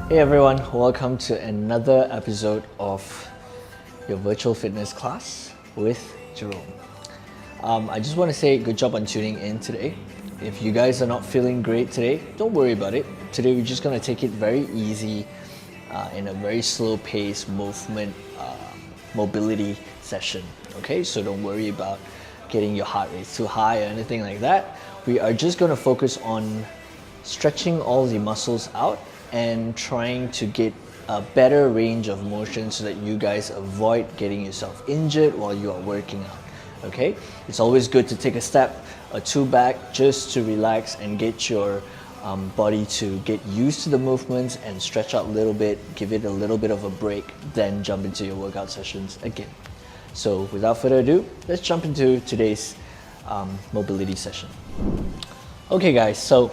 Hey everyone, welcome to another episode of your virtual fitness class with Jerome. I just want to say good job on tuning in today. If you guys are not feeling great today, don't worry about it. Today we're just going to take it very easy in a very slow pace mobility session. Okay, so don't worry about getting your heart rate too high or anything like that. We are just going to focus on stretching all the muscles out and trying to get a better range of motion so that you guys avoid getting yourself injured while you are working out. Okay, it's always good to take a step or two back just to relax and get your body to get used to the movements and stretch out a little bit, give it a little bit of a break, then jump into your workout sessions again. So without further ado, let's jump into today's mobility session. Okay guys, so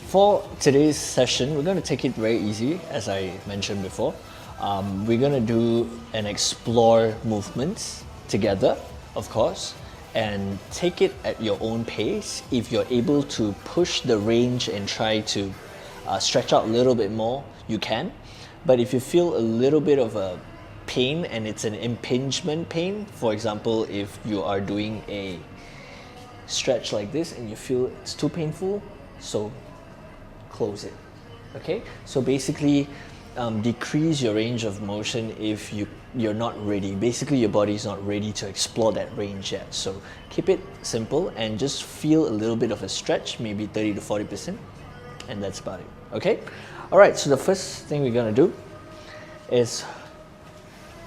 for today's session, we're going to take it very easy, as I mentioned before. We're going to do and explore movements together, of course, and take it at your own pace. If you're able to push the range and try to stretch out a little bit more, you can. But if you feel a little bit of a pain and it's an impingement pain, for example, if you are doing a stretch like this and you feel it's too painful, so close it. Okay, so basically decrease your range of motion if you're not ready. Basically your body is not ready to explore that range yet, so keep it simple and just feel a little bit of a stretch, maybe 30 to 40%, and that's about it. Okay, all right, so the first thing we're gonna do is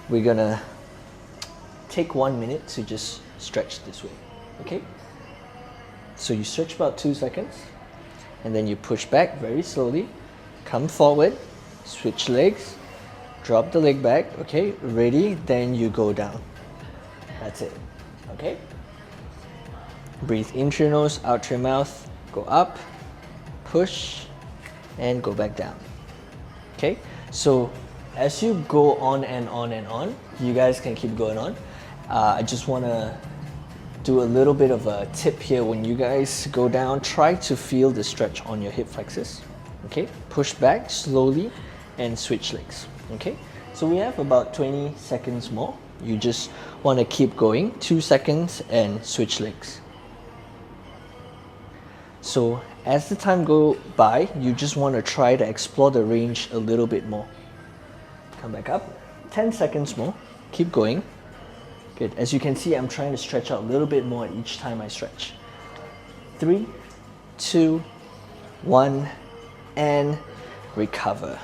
we're gonna take 1 minute to just stretch this way. Okay, so you stretch about 2 seconds and then you push back very slowly, come forward, switch legs, drop the leg back. Okay, ready, then you go down. That's it. Okay, breathe in through your nose, out through your mouth, go up, push, and go back down. Okay, so as you go on and on and on, you guys can keep going on. I just want to do a little bit of a tip here. When you guys go down, try to feel the stretch on your hip flexors. Okay, push back slowly and switch legs. Okay, so we have about 20 seconds more. You just want to keep going, 2 seconds and switch legs. So as the time go by, you just want to try to explore the range a little bit more. Come back up, 10 seconds more, keep going. Good. As you can see, I'm trying to stretch out a little bit more each time I stretch. 3, 2, 1, and recover.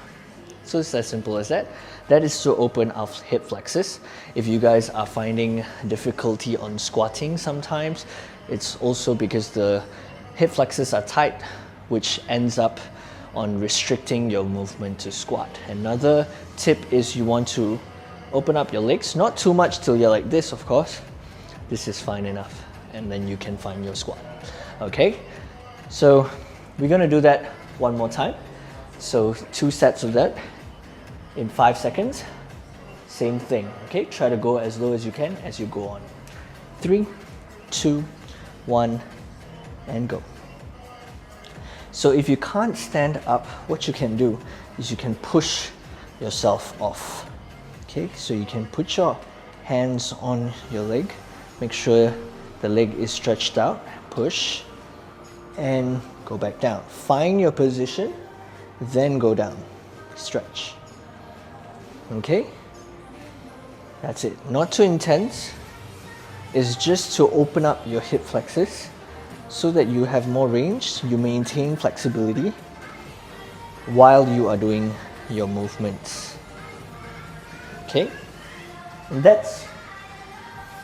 So it's as simple as that. That is to open our hip flexors. If you guys are finding difficulty on squatting sometimes, it's also because the hip flexors are tight, which ends up on restricting your movement to squat. Another tip is you want to open up your legs, not too much till you're like this, of course. This is fine enough, and then you can find your squat. Okay, so we're gonna do that one more time. So 2 sets of that in 5 seconds. Same thing. Okay, try to go as low as you can as you go on. 3, 2, 1, and go. So if you can't stand up, what you can do is you can push yourself off. Okay, so you can put your hands on your leg, make sure the leg is stretched out, push, and go back down. Find your position, then go down, stretch. Okay, that's it. Not too intense, it's just to open up your hip flexors so that you have more range, you maintain flexibility while you are doing your movements. Okay, and that's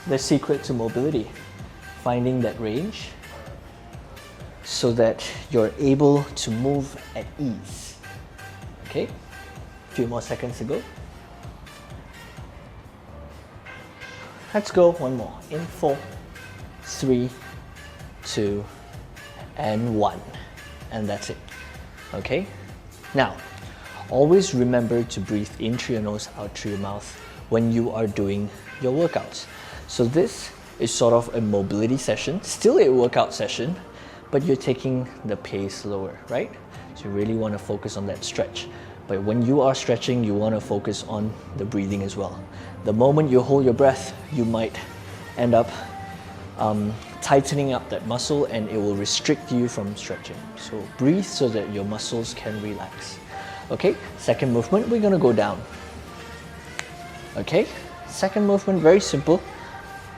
the secret to mobility, finding that range so that you're able to move at ease. Okay, a few more seconds to go. Let's go one more. In 4, 3, 2, and 1. And that's it. Okay, now always remember to breathe in through your nose, out through your mouth when you are doing your workouts. So this is sort of a mobility session, still a workout session, but you're taking the pace lower, right? So you really want to focus on that stretch. But when you are stretching, you want to focus on the breathing as well. The moment you hold your breath, you might end up tightening up that muscle, and it will restrict you from stretching. So breathe so that your muscles can relax. Okay, second movement, we're gonna go down. Okay, second movement, very simple.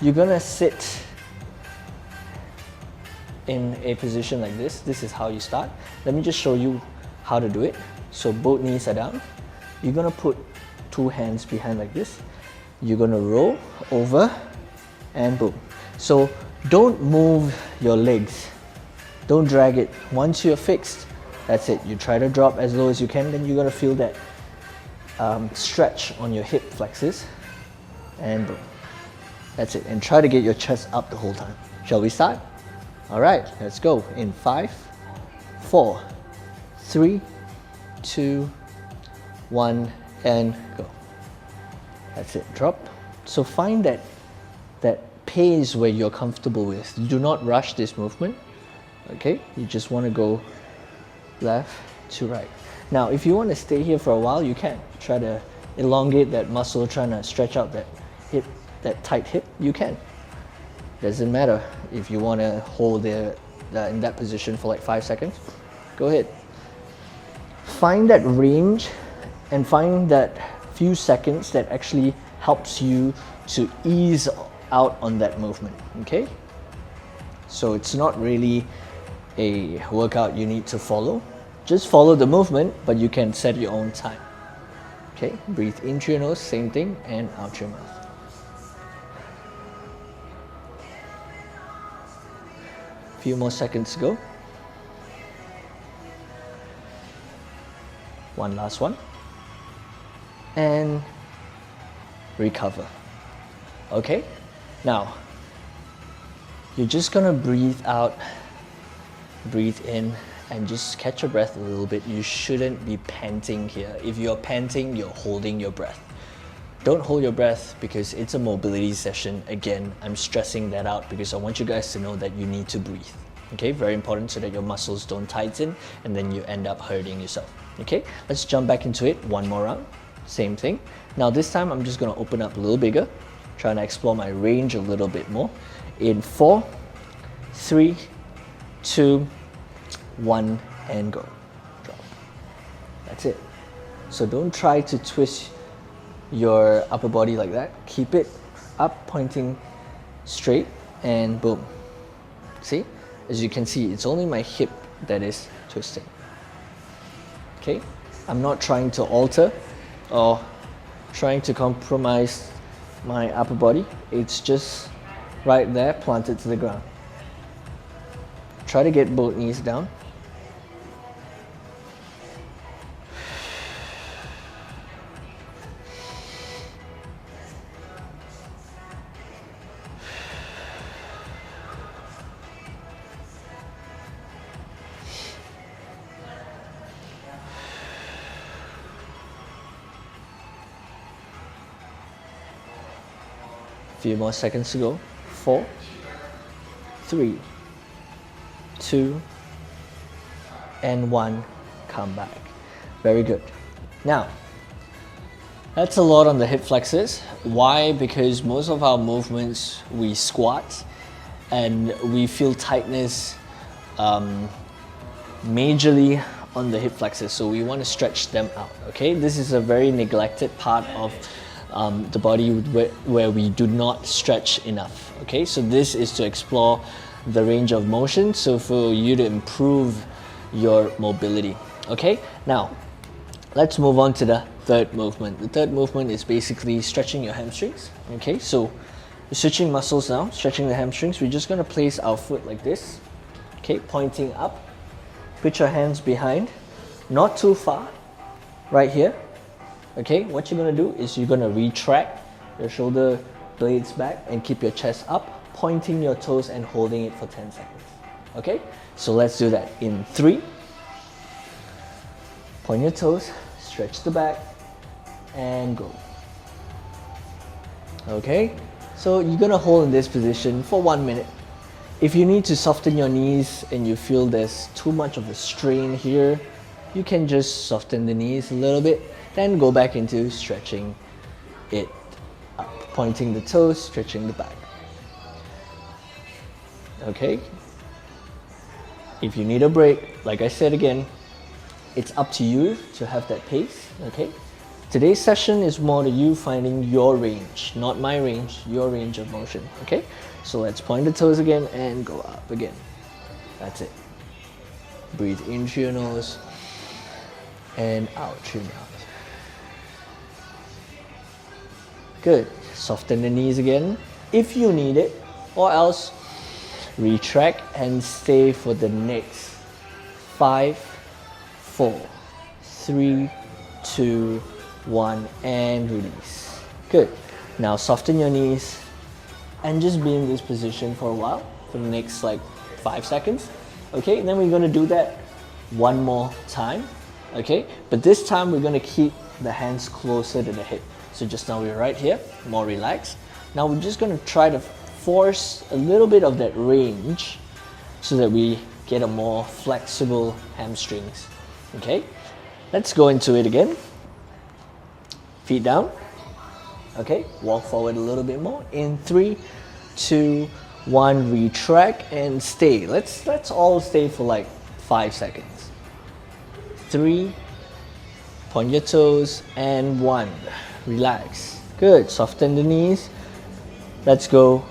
You're gonna sit in a position like this. This is how you start. Let me just show you how to do it. So both knees are down. You're gonna put two hands behind like this. You're gonna roll over and boom. So don't move your legs. Don't drag it. Once you're fixed, that's it. You try to drop as low as you can, then you're gonna feel that stretch on your hip flexors, and boom. That's it. And try to get your chest up the whole time. Shall we start? All right, let's go. In 5, 4, 3, 2, 1, and go. That's it. Drop. So find that pace where you're comfortable with. Do not rush this movement. Okay, you just want to go left to right. Now, if you want to stay here for a while, you can try to elongate that muscle, trying to stretch out that hip, that tight hip. You can. Doesn't matter if you want to hold there in that position for like 5 seconds. Go ahead. Find that range and find that few seconds that actually helps you to ease out on that movement. Okay, so it's not really a workout you need to follow. Just follow the movement, but you can set your own time. Okay, breathe in through your nose, same thing, and out your mouth. Few more seconds to go. One last one. And recover. Okay, now you're just gonna breathe out, breathe in, and just catch your breath a little bit. You shouldn't be panting here. If you're panting, you're holding your breath. Don't hold your breath because it's a mobility session. Again, I'm stressing that out because I want you guys to know that you need to breathe. Okay, very important so that your muscles don't tighten and then you end up hurting yourself. Okay, let's jump back into it. One more round, same thing. Now this time I'm just gonna open up a little bigger, trying to explore my range a little bit more. In 4, 3, 2, 1, and go. Drop. That's it. So don't try to twist your upper body like that. Keep it up, pointing straight, and boom. See? As you can see, it's only my hip that is twisting. Okay? I'm not trying to alter or trying to compromise my upper body. It's just right there, planted to the ground. Try to get both knees down. Few more seconds to go. 4, 3, 2, and 1. Come back. Very good. Now, that's a lot on the hip flexors. Why? Because most of our movements, we squat and we feel tightness majorly on the hip flexors. So we want to stretch them out. Okay, this is a very neglected part of the body where we do not stretch enough. Okay, so this is to explore the range of motion, so for you to improve your mobility. Okay, now let's move on to the third movement. The third movement is basically stretching your hamstrings. Okay, so we're switching muscles now, stretching the hamstrings. We're just going to place our foot like this. Okay, pointing up. Put your hands behind, not too far, right here. Okay, what you're going to do is you're going to retract your shoulder blades back and keep your chest up, pointing your toes and holding it for 10 seconds. Okay, so let's do that. In 3, point your toes, stretch the back, and go. Okay, so you're going to hold in this position for 1 minute. If you need to soften your knees and you feel there's too much of a strain here, you can just soften the knees a little bit, then go back into stretching it up, pointing the toes, stretching the back. Okay? If you need a break, like I said again, it's up to you to have that pace, okay? Today's session is more to you finding your range, not my range, your range of motion, okay? So let's point the toes again and go up again. That's it. Breathe in through your nose and out through your mouth. Good. Soften the knees again if you need it, or else retract and stay for the next 5, 4, 3, 2, 1, and release. Good. Now soften your knees and just be in this position for a while, for the next like 5 seconds. Okay, and then we're gonna do that one more time. Okay, but this time we're gonna keep the hands closer to the hip. So just now we're right here, more relaxed. Now we're just gonna try to force a little bit of that range so that we get a more flexible hamstrings. Okay, let's go into it again. Feet down. Okay, walk forward a little bit more. In 3, 2, 1, retract and stay. Let's all stay for like 5 seconds. 3, point your toes, and 1, relax. Good, soften the knees. Let's go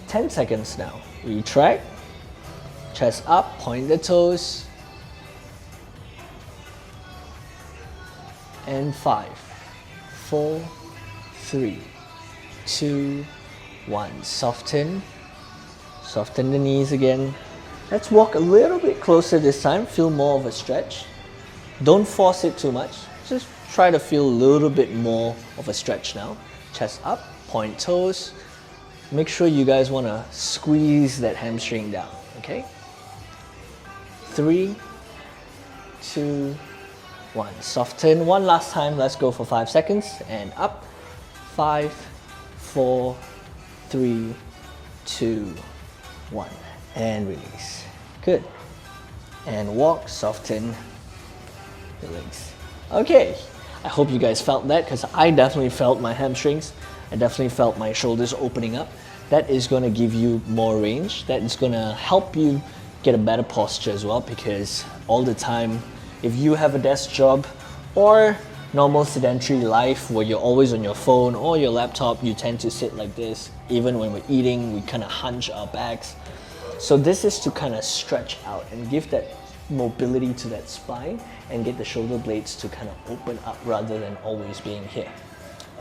10 seconds now. Retract, chest up, point the toes, and 5, 4, 3, 2, 1. Soften the knees again. Let's walk a little bit closer this time, feel more of a stretch. Don't force it too much, just try to feel a little bit more of a stretch now. Chest up, point toes. Make sure you guys want to squeeze that hamstring down, okay? 3, 2, 1. Soften. One last time, let's go for 5 seconds, and up. 5, 4, 3, 2, 1, and release. Good. And walk, soften the legs. Okay, I hope you guys felt that, because I definitely felt my hamstrings. I definitely felt my shoulders opening up. That is going to give you more range. That is going to help you get a better posture as well, because all the time, if you have a desk job or normal sedentary life where you're always on your phone or your laptop, you tend to sit like this. Even when we're eating, we kind of hunch our backs. So this is to kind of stretch out and give that mobility to that spine and get the shoulder blades to kind of open up rather than always being here.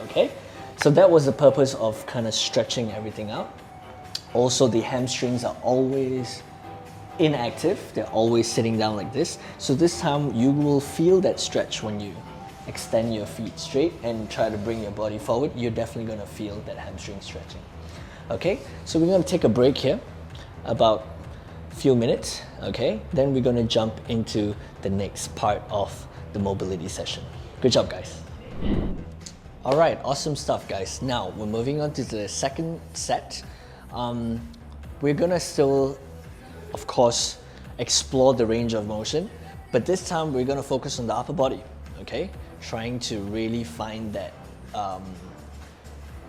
Okay, so that was the purpose of kind of stretching everything out. Also, the hamstrings are always inactive, they're always sitting down like this. So this time you will feel that stretch when you extend your feet straight and try to bring your body forward. You're definitely going to feel that hamstring stretching. Okay, so we're going to take a break here, about a few minutes. Okay, then we're going to jump into the next part of the mobility session. Good job, guys. All right, awesome stuff, guys. Now we're moving on to the second set. We're going to still, of course, explore the range of motion, but this time we're going to focus on the upper body. Okay, trying to really find that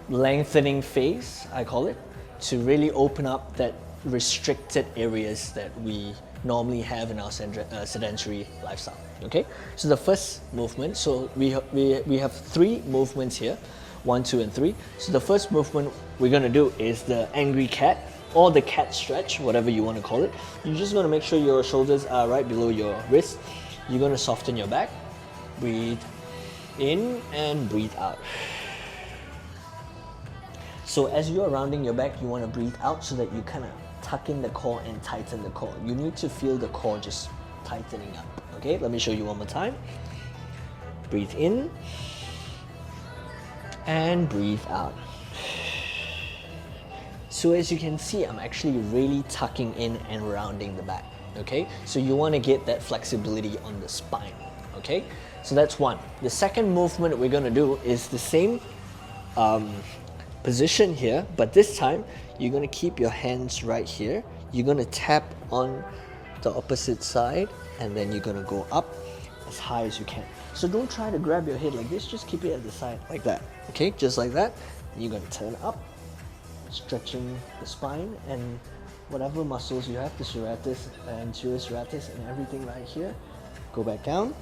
lengthening phase, I call it, to really open up that restricted areas that we normally have in our sedentary lifestyle. Okay, so the first movement, so we have 3 movements here, 1, 2, and 3. So the first movement we're going to do is the angry cat, or the cat stretch, whatever you want to call it. You're just going to make sure your shoulders are right below your wrist. You're going to soften your back. Breathe in and breathe out. So as you're rounding your back, you want to breathe out so that you kind of tuck in the core and tighten the core. You need to feel the core just tightening up. Okay, let me show you one more time. Breathe in and breathe out. So as you can see, I'm actually really tucking in and rounding the back. Okay, so you want to get that flexibility on the spine. Okay, so that's one. The second movement we're going to do is the same position here, but this time you're going to keep your hands right here. You're going to tap on the opposite side, and then you're going to go up as high as you can. So don't try to grab your head like this, just keep it at the side like that. Okay, just like that. You're gonna turn up, stretching the spine and whatever muscles you have, the serratus and serratus and everything right here. Go back down,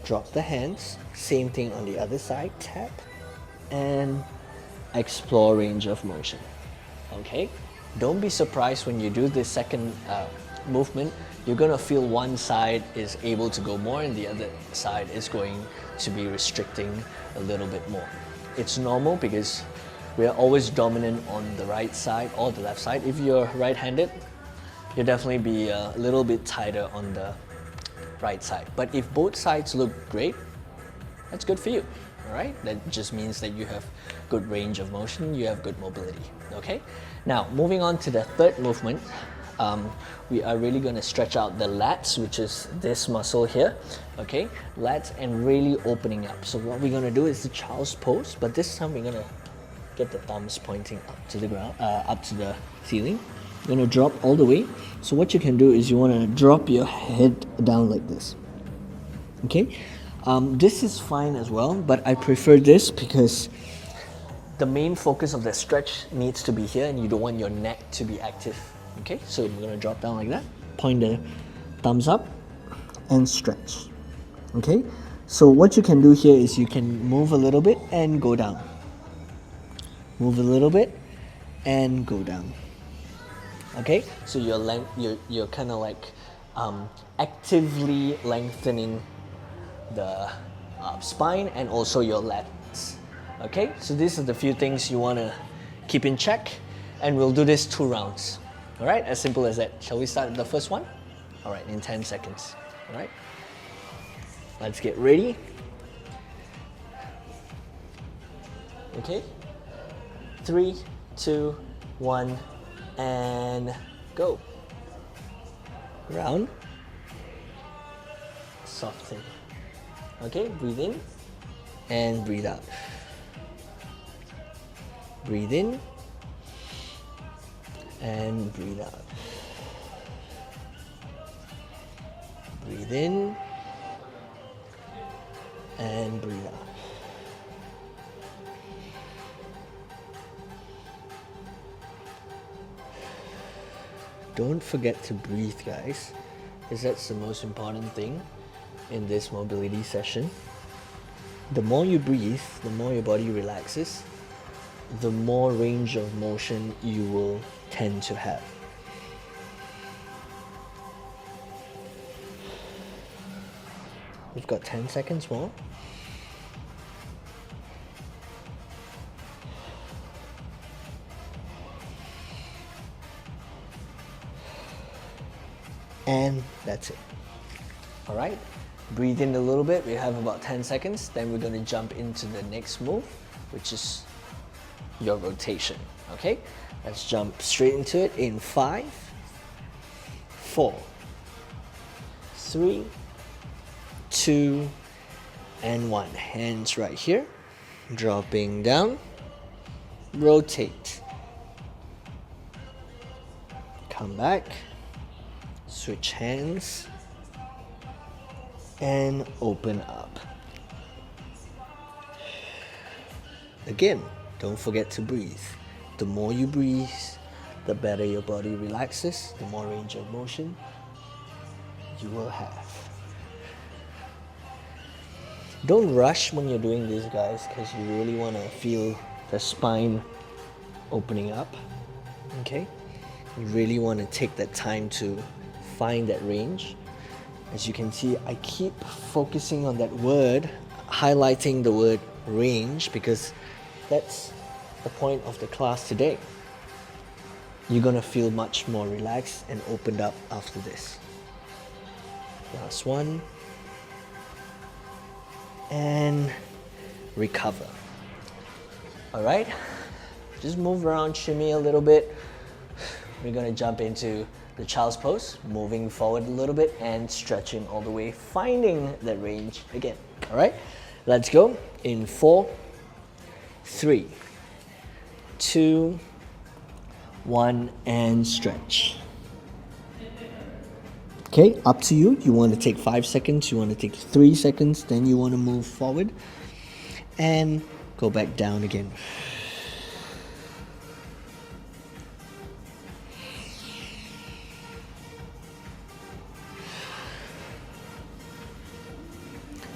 drop the hands, same thing on the other side, tap, and explore range of motion. Okay, don't be surprised when you do this second movement, you're gonna feel one side is able to go more and the other side is going to be restricting a little bit more. It's normal because we are always dominant on the right side or the left side. If you're right-handed, you'll definitely be a little bit tighter on the right side. But if both sides look great, that's good for you. All right, that just means that you have good range of motion, you have good mobility. Okay, now moving on to the third movement, we are really going to stretch out the lats, which is this muscle here. Okay, lats, and really opening up. So what we're going to do is the child's pose, but this time we're going to get the thumbs pointing up to the ground, up to the ceiling. You're going to drop all the way. So what you can do is you want to drop your head down like this. Okay. This is fine as well, but I prefer this because the main focus of the stretch needs to be here and you don't want your neck to be active. Okay, so I'm gonna drop down like that, point the thumbs up and stretch. Okay, so what you can do here is you can move a little bit and go down. Move a little bit and go down. Okay, so you're kind of like actively lengthening the spine and also your lats. Okay, so these are the few things you want to keep in check, and we'll do this 2 rounds. All right, as simple as that. Shall we start with the first one? All right, in 10 seconds. All right, let's get ready. Okay, 3, 2, 1, and go. Round, soften. Okay, breathe in and breathe out. Breathe in and breathe out. Breathe in and breathe out. Don't forget to breathe, guys, because that's the most important thing in this mobility session. The more you breathe, the more your body relaxes, the more range of motion you will tend to have. We've got 10 seconds more. And that's it. All right, breathe in a little bit. We have about 10 seconds. Then we're going to jump into the next move, which is your rotation. Okay, let's jump straight into it in 5, 4, 3, 2, and 1. Hands right here, dropping down, rotate, come back, switch hands, and open up. Again, don't forget to breathe. The more you breathe, the better your body relaxes, the more range of motion you will have. Don't rush when you're doing this, guys, because you really want to feel the spine opening up. Okay? You really want to take that time to find that range. As you can see, I keep focusing on that word, highlighting the word range, because that's the point of the class today. You're gonna feel much more relaxed and opened up after this. Last one. And recover. All right, just move around, shimmy a little bit. We're gonna jump into the child's pose, moving forward a little bit and stretching all the way, finding that range again. All right, let's go in 4, 3, 2, 1, and stretch. Okay, up to you. You want to take 5 seconds, you want to take 3 seconds, then you want to move forward and go back down again.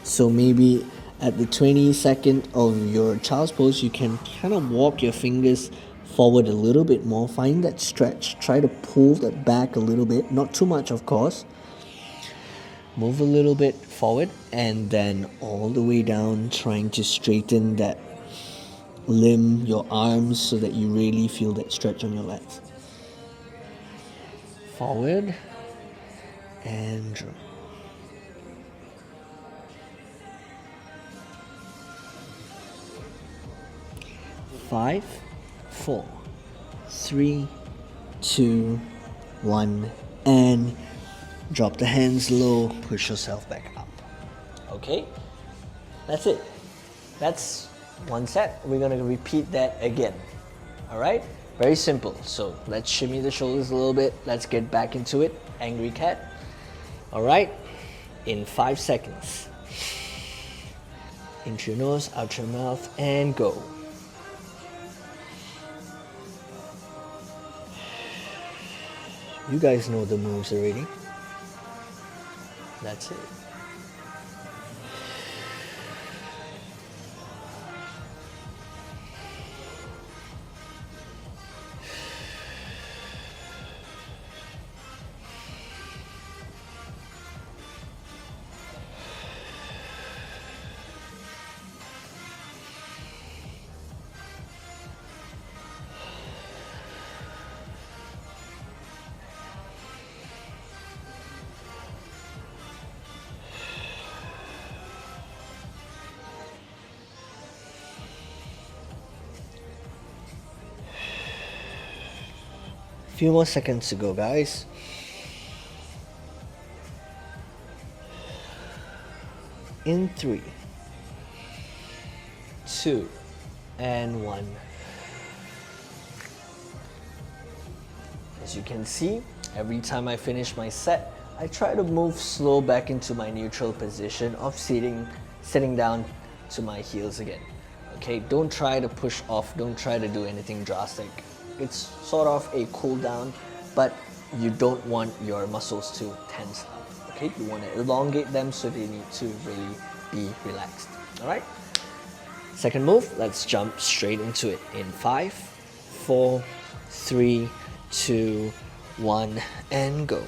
So maybe at the 22nd of your child's pose, you can kind of walk your fingers forward a little bit more. Find that stretch. Try to pull that back a little bit. Not too much, of course. Move a little bit forward and then all the way down, trying to straighten that limb, your arms, so that you really feel that stretch on your legs. Forward and drop. 5, 4, 3, 2, 1, and drop the hands low, push yourself back up. Okay, that's it. That's one set. We're gonna repeat that again. All right, very simple. So let's shimmy the shoulders a little bit. Let's get back into it. Angry cat. All right, in 5 seconds. In through your nose, out your mouth, and go. You guys know the moves already. That's it. Few more seconds to go, guys. In 3, 2, and 1. As you can see, every time I finish my set, I try to move slow back into my neutral position of sitting down to my heels again. Okay, don't try to push off, don't try to do anything drastic. It's sort of a cool down, but you don't want your muscles to tense up. Okay, you want to elongate them so they need to really be relaxed. All right, second move, let's jump straight into it in 5, 4, 3, 2, 1, and go.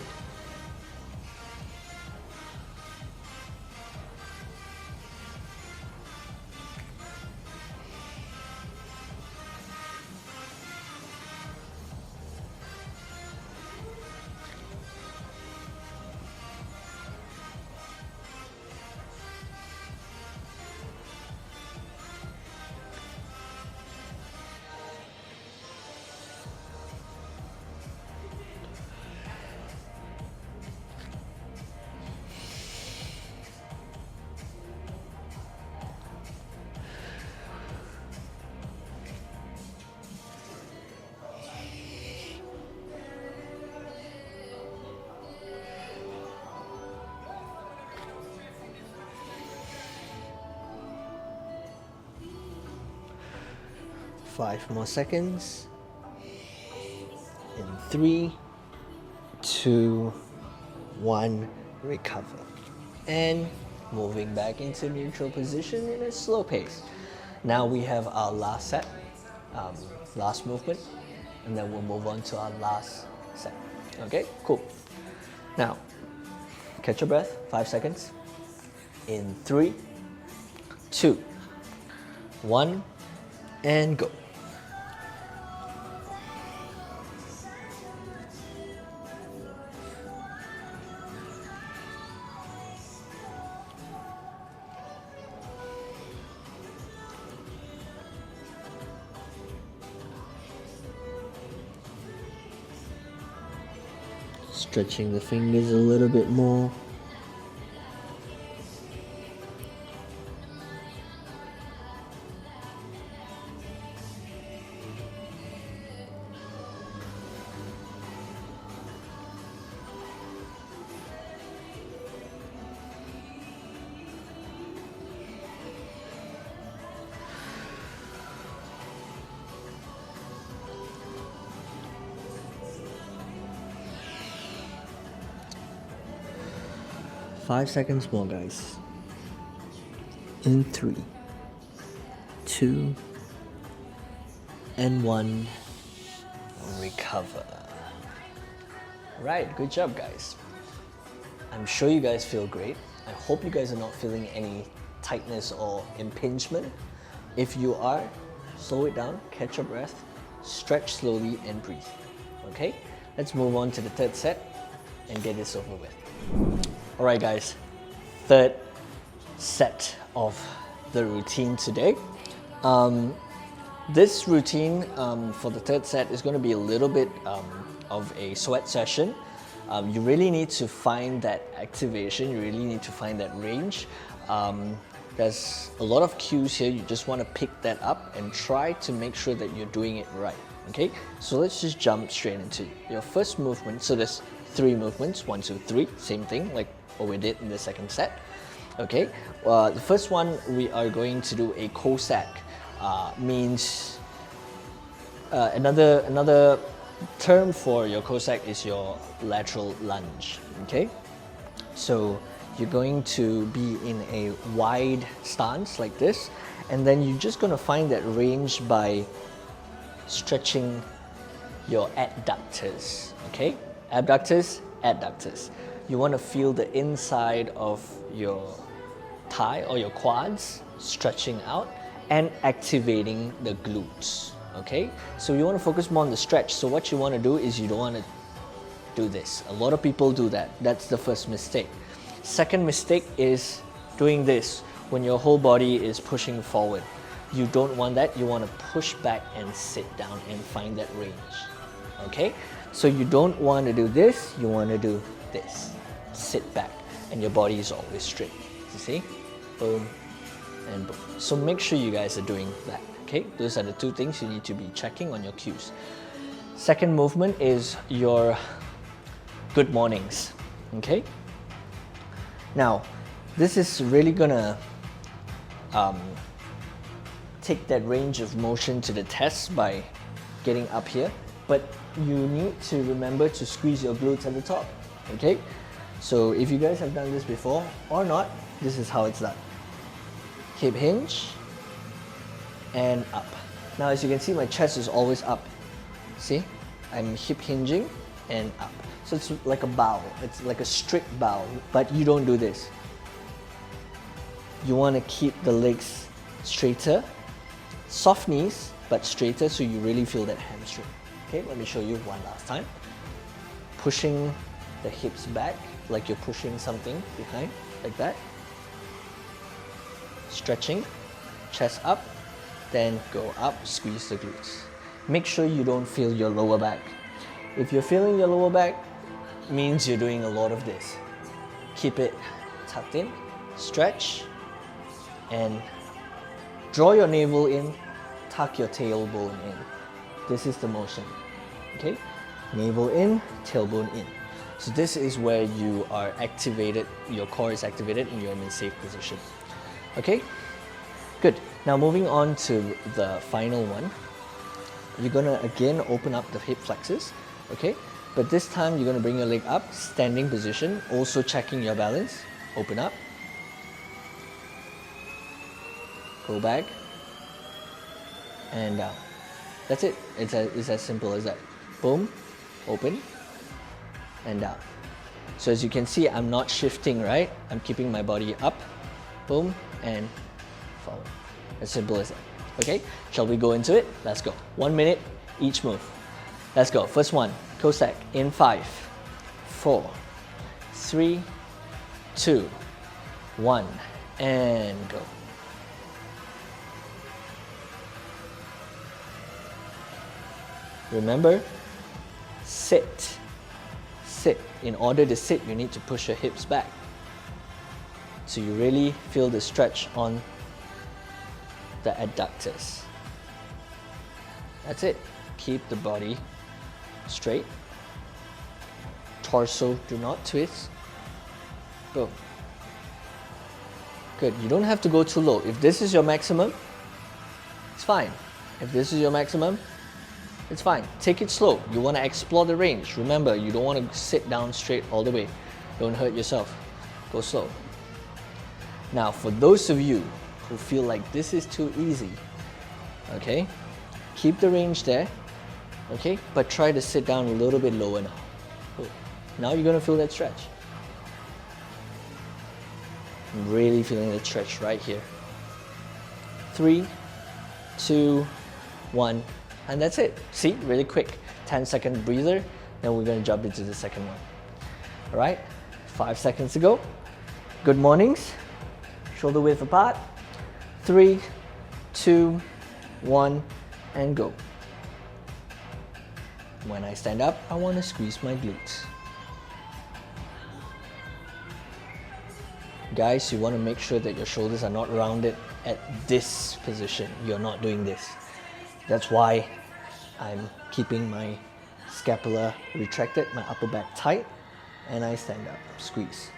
Five more seconds. In 3, 2, 1, recover. And moving back into neutral position in a slow pace. Now we have our last set, last movement, and then we'll move on to our last set. Okay, cool. Now, catch your breath, 5 seconds. In 3, 2, 1, and go. Stretching the fingers a little bit more. 5 seconds more, guys. In 3, 2, and 1. Recover. Right, good job, guys. I'm sure you guys feel great. I hope you guys are not feeling any tightness or impingement. If you are, slow it down, catch your breath, stretch slowly and breathe. Okay, let's move on to the third set and get this over with. All right, guys, third set of the routine today. This routine for the third set is going to be a little bit of a sweat session. You really need to find that activation, you really need to find that range. There's a lot of cues here, you just want to pick that up and try to make sure that you're doing it right. Okay, so let's just jump straight into your first movement. So there's 3 movements, 1, 2, 3, same thing like what we did in the second set. Okay, the first one we are going to do a COSSACK. Means another term for your COSSACK is your lateral lunge. Okay, so you're going to be in a wide stance like this, and then you're just going to find that range by stretching your adductors. Okay, abductors, adductors. You want to feel the inside of your thigh or your quads stretching out and activating the glutes. Okay, so you want to focus more on the stretch. So what you want to do is you don't want to do this. A lot of people do that. That's the first mistake. Second mistake is doing this when your whole body is pushing forward. You don't want that. You want to push back and sit down and find that range. Okay, so you don't want to do this, you want to do this. Sit back and your body is always straight. You see? Boom and boom. So make sure you guys are doing that. Okay, those are the 2 things you need to be checking on your cues. Second movement is your good mornings. Okay, now this is really gonna take that range of motion to the test by getting up here, but you need to remember to squeeze your glutes at the top. Okay, so if you guys have done this before or not, this is how it's done. Hip hinge and up. Now as you can see, my chest is always up. See, I'm hip hinging and up. So it's like a bow, it's like a strict bow, but you don't do this. You want to keep the legs straighter, soft knees, but straighter, so you really feel that hamstring. Okay, let me show you one last time. Pushing the hips back like you're pushing something behind, like that. Stretching, chest up, then go up, squeeze the glutes. Make sure you don't feel your lower back. If you're feeling your lower back, means you're doing a lot of this. Keep it tucked in, stretch, and draw your navel in, tuck your tailbone in. This is the motion. Okay, navel in, tailbone in. So this is where you are activated, your core is activated and you're in a safe position. Okay, good. Now moving on to the final one. You're gonna again open up the hip flexors, okay? But this time you're gonna bring your leg up, standing position, also checking your balance. Open up, go back, and down. That's it. It's as simple as that. Boom, open, and down. So as you can see, I'm not shifting, right? I'm keeping my body up, boom, and forward. As simple as that. Okay, shall we go into it? Let's go. 1 minute each move. Let's go. First one, COSSACK in 5, 4, 3, 2, 1, and go. Remember, sit. Sit. In order to sit, you need to push your hips back. So you really feel the stretch on the adductors. That's it. Keep the body straight. Torso, do not twist. Go. Good. You don't have to go too low. If this is your maximum, it's fine. If this is your maximum, it's fine. Take it slow. You want to explore the range. Remember, you don't want to sit down straight all the way. Don't hurt yourself. Go slow. Now, for those of you who feel like this is too easy, okay, keep the range there, okay, but try to sit down a little bit lower now. Now you're gonna feel that stretch. I'm really feeling the stretch right here. 3, 2, 1, and that's it. See, really quick. 10-second breather, then we're gonna jump into the second one. All right, 5 seconds to go. Good mornings. Shoulder width apart. 3, 2, 1, and go. When I stand up, I want to squeeze my glutes. Guys, you want to make sure that your shoulders are not rounded at this position. You're not doing this. That's why I'm keeping my scapula retracted, my upper back tight, and I stand up, squeeze.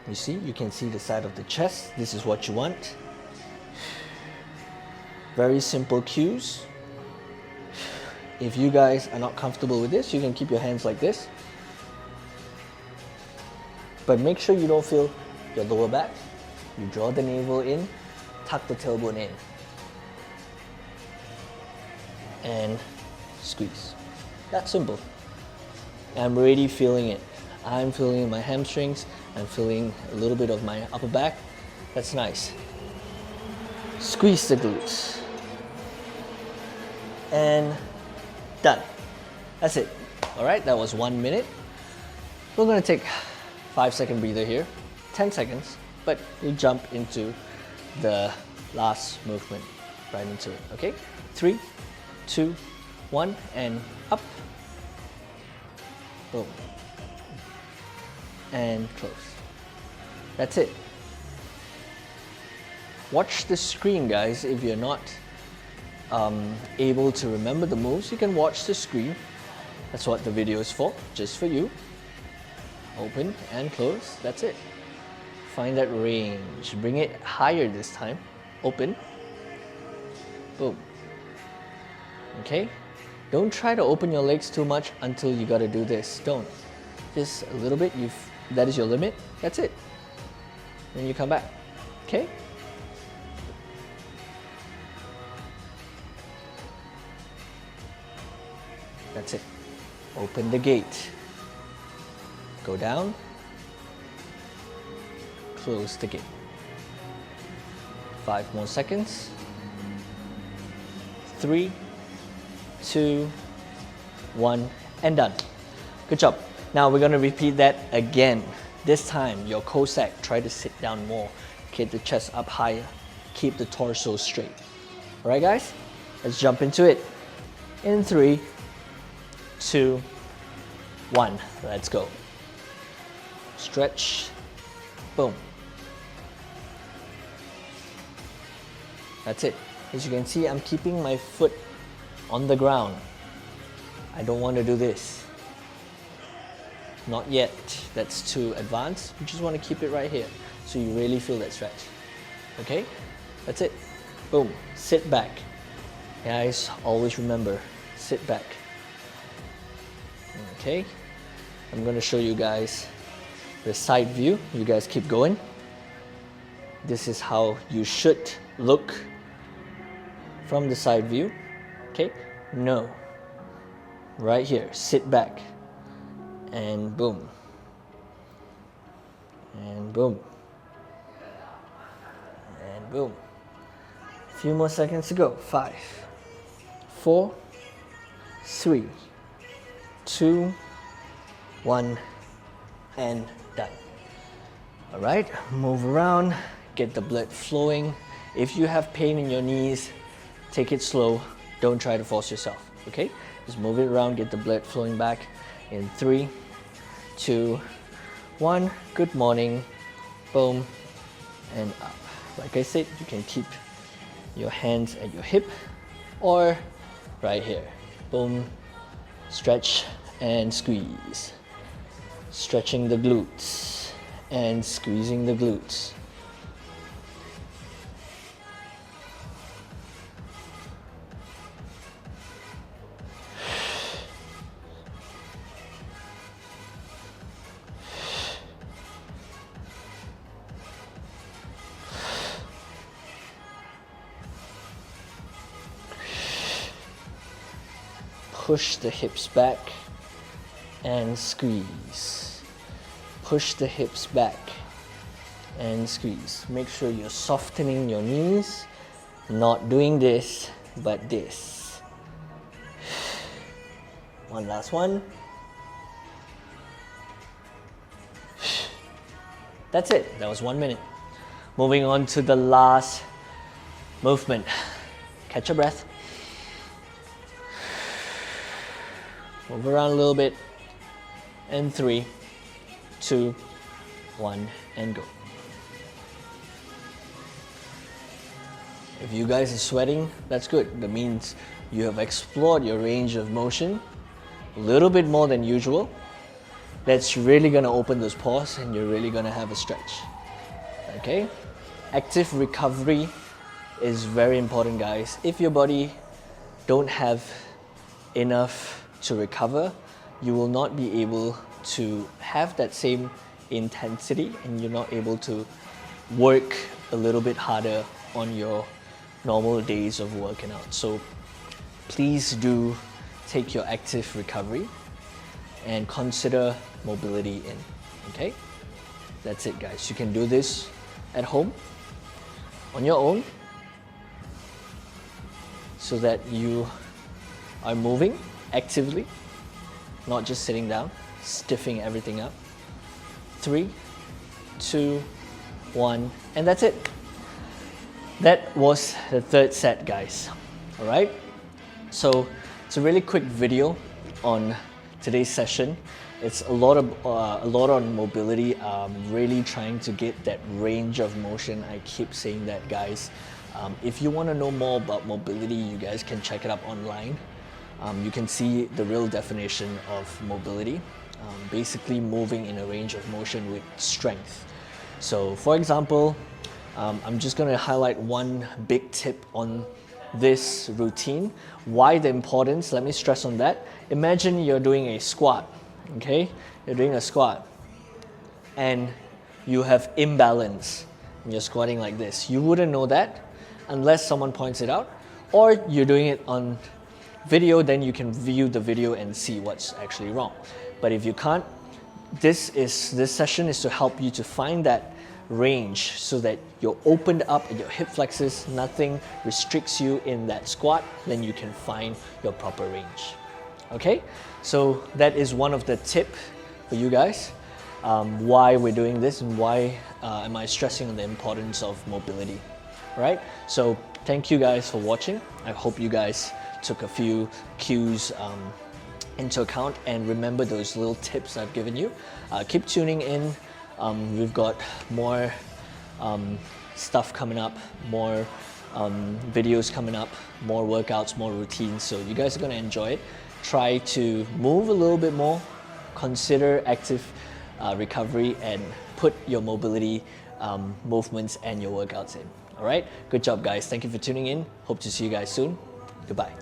You see, you can see the side of the chest. This is what you want. Very simple cues. If you guys are not comfortable with this, you can keep your hands like this. But make sure you don't feel your lower back. You draw the navel in, tuck the tailbone in, and squeeze. That's simple. I'm really feeling it. I'm feeling my hamstrings. I'm feeling a little bit of my upper back. That's nice. Squeeze the glutes. And done. That's it. All right, that was 1 minute. We're gonna take 5-second breather here, 10 seconds, but we jump into the last movement, right into it, okay? 3, 2, 1, and up. Boom. And close. That's it. Watch the screen, guys. If you're not able to remember the moves, you can watch the screen. That's what the video is for, just for you. Open and close, that's it. Find that range. Bring it higher this time. Open. Boom. Okay? Don't try to open your legs too much until you gotta do this. Don't. Just a little bit, that is your limit. That's it. Then you come back. Okay? That's it. Open the gate. Go down. Close the gate. 5 more seconds. 3, 2, 1, and done. Good job. Now we're going to repeat that again. This time, your COSSACK, try to sit down more. Keep the chest up higher. Keep the torso straight. All right, guys? Let's jump into it. In 3, 2, 1. Let's go. Stretch. Boom. That's it. As you can see, I'm keeping my foot on the ground. I don't want to do this. Not yet. That's too advanced. You just want to keep it right here so you really feel that stretch. Okay? That's it. Boom. Sit back. Guys, always remember, sit back. Okay? I'm going to show you guys the side view. You guys keep going. This is how you should look from the side view. Okay? No. Right here. Sit back. And boom. And boom. And boom. A few more seconds to go. 5, 4, 3, 2, 1, and done. All right, move around, get the blood flowing. If you have pain in your knees, take it slow. Don't try to force yourself, okay? Just move it around, get the blood flowing back in 3, 2, 1. Good morning. Boom, and up. Like I said, you can keep your hands at your hip or right here. Boom, stretch and squeeze. Stretching the glutes and squeezing the glutes. push the hips back and squeeze. Push the hips back and squeeze. Make sure you're softening your knees, not doing this, but this. One last one. That's it, that was 1 minute. Moving on to the last movement. Catch your breath. Move around a little bit. And 3, 2, 1, and go. If you guys are sweating, that's good. That means you have explored your range of motion a little bit more than usual. That's really gonna open those pores and you're really gonna have a stretch. Okay? Active recovery is very important, guys. If your body don't have enough to recover, you will not be able to have that same intensity and you're not able to work a little bit harder on your normal days of working out. So please do take your active recovery and consider mobility in, okay? That's it, guys. You can do this at home on your own so that you are moving actively, not just sitting down, stiffing everything up. 3, 2, 1, and that's it. That was the third set, guys. All right? So it's a really quick video on today's session. It's a lot on mobility. Really trying to get that range of motion. I keep saying that, guys. If you want to know more about mobility, you guys can check it up online. You can see the real definition of mobility. Basically moving in a range of motion with strength. So for example, I'm just going to highlight one big tip on this routine. Why the importance? Let me stress on that. Imagine you're doing a squat, okay? You're doing a squat and you have imbalance and you're squatting like this. You wouldn't know that unless someone points it out, or you're doing it on video, then you can view the video and see what's actually wrong. But if you can't, this session is to help you to find that range so that you're opened up at your hip flexors, nothing restricts you in that squat, then you can find your proper range. Okay, so that is one of the tip for you guys, why we're doing this and why am I stressing on the importance of mobility. All right, so thank you guys for watching. I hope you guys took a few cues into account and remember those little tips I've given you. Keep tuning in. We've got more stuff coming up, more videos coming up, more workouts, more routines. So you guys are going to enjoy it. Try to move a little bit more, consider active recovery, and put your mobility movements and your workouts in. All right, good job, guys. Thank you for tuning in. Hope to see you guys soon. Goodbye.